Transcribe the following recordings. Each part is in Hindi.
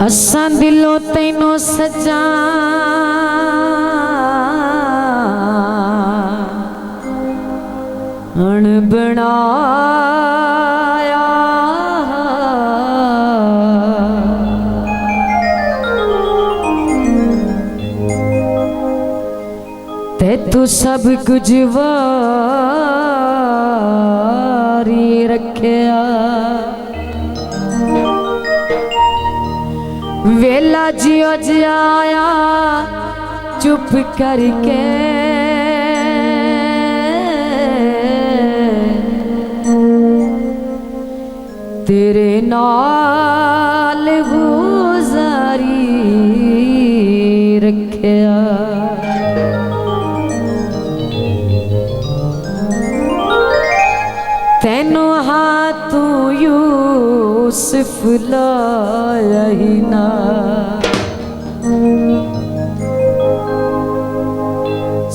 असां दिलों तैनों सजा बनाया ते तू सब कुछ वारी रखिया वेला जियो जाया चुप करके तेरे नाल गुजारी रखिया तेनू हाथ यूसुफ लाया ही ना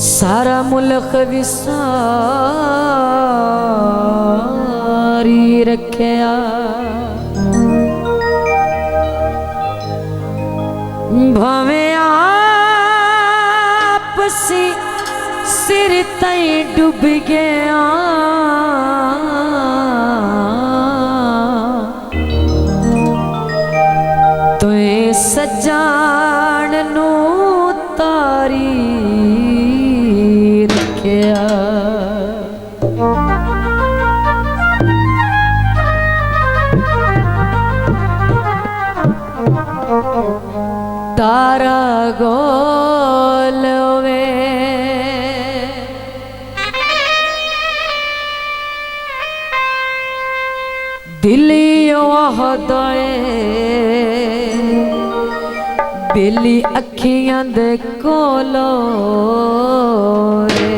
सारा मुल्क विसारी रखिया भावे आपसी सिर तई डूब गया तुए सजान नू तारी रखिया तारा गोल वे दिलियों हदे बेली अखियां दे कोलो रे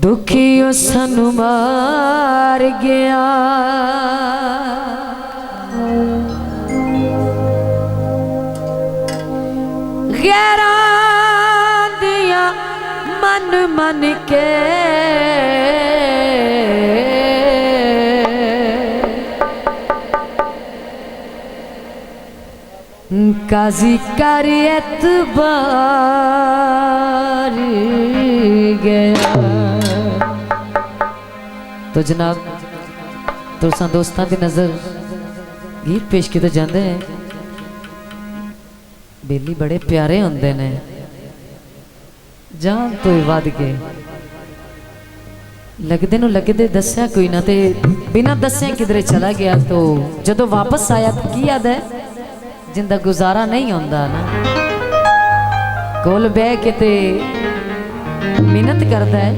दुखियो सानू मार गया गैरां दिया मन मन के काजी कर एतबार गया। तो जनाब तुसां दोस्तां दी नज़र गीत पेश किए जाते हैं। बेली बड़े प्यारे होंदे ने जान तो वध के लगदे नूं लगदे दस्या कोई ना ते बिना दस्या किधरे चला गया तो जदों वापस आया तो की याद है जिंदा गुजारा नहीं होंदा ना कोल बह के ते मिन्नत करदा है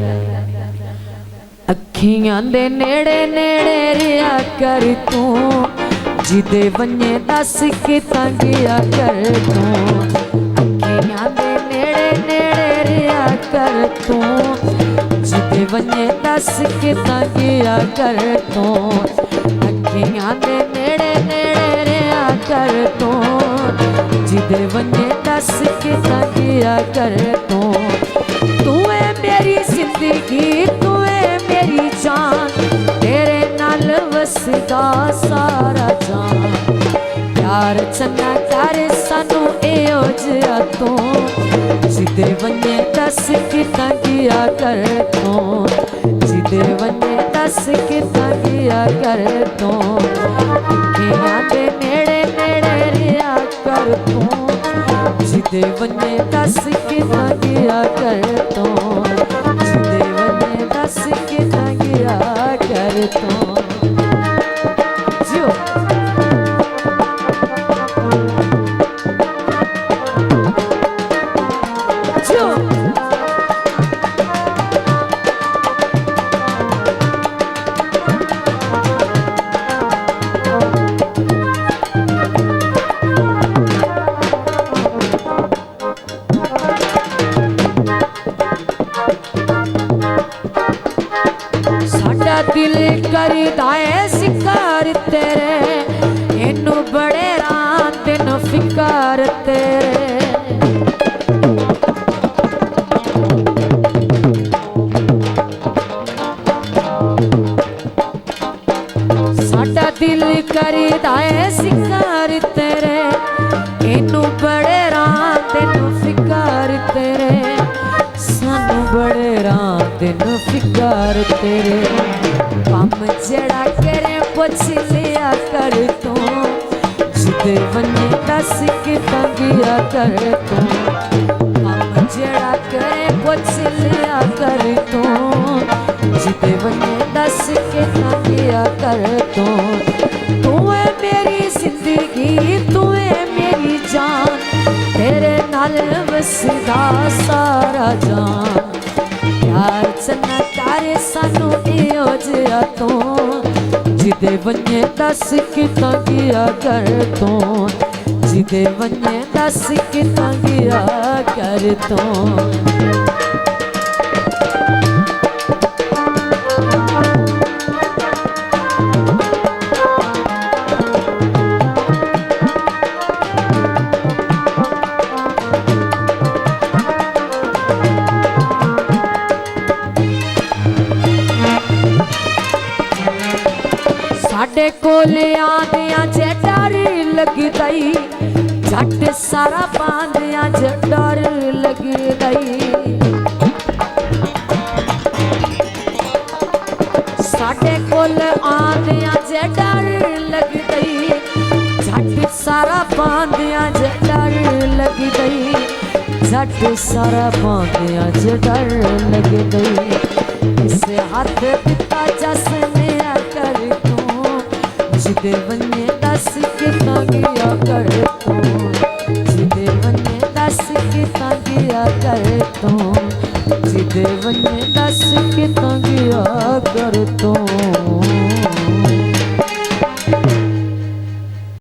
अखियां दे नेड़े नेड़े रिया कर तू जिदे वन्ने दस के तंगिया कर तू अखियां दे नेड़े नेड़े रिया कर तू जिदे वन्ने दस के तंगिया कर तू अखियां दे नेड़े नेड़े रिया कर तू जिदे वन्ने दस के तंगिया कर तू तू है मेरी जिंदगी तू है मेरी जान तेरे नाल वसदा सारा जान प्यार चंगा कर सानू एहो जिहा तू जिदे वन्ने दस के तंगिया कर तू जिदे वन्ने दस के तंगिया कर तू अखियां दे नेड़े नेड़े रिया कर तू जिदे वन्ने दस के तंगिया कर तू जिदे वन्ने दस के तंगिया कर तू दिल करदा है शिकार तेरे इनू बड़े रात न फिकार तेरे करीदा है शिकार तेरे, इनू बड़े रां तेनू फिकार तेरे, सानू बड़े रां तेनू फिकार तेरे। कम जड़ा करे पुछ लिया कर तू, जिदे वने दस कितां गया कर तू। कम जड़ा करे पुछ लिया कर तू, जिदे वने दस कितां गया कर तू। तू है मेरी जिंदगी, तू है मेरी जान, तेरे नाल वसदा सारा जान। प्यार चन्ना तारे सानू इहो जिहा तू, जिदे वने दस कितां गया कर तू, जिदे वने दस कितां गया कर तू। साडे कोल आंदियां जे डर लगदई, झट सारा पांदियां जे डर लगदई। साडे कोल आंदियां जे डर लगदई, झट सारा पांदियां जे डर लगदई, झट सारा पांदियां जे डर लगदई। इस हाथ दिता जसने कर तू, जिदे वने दस कितां गया कर तू, जिदे वने दस कितां गया कर तू, जिदे वने दस कितां गया कर तू।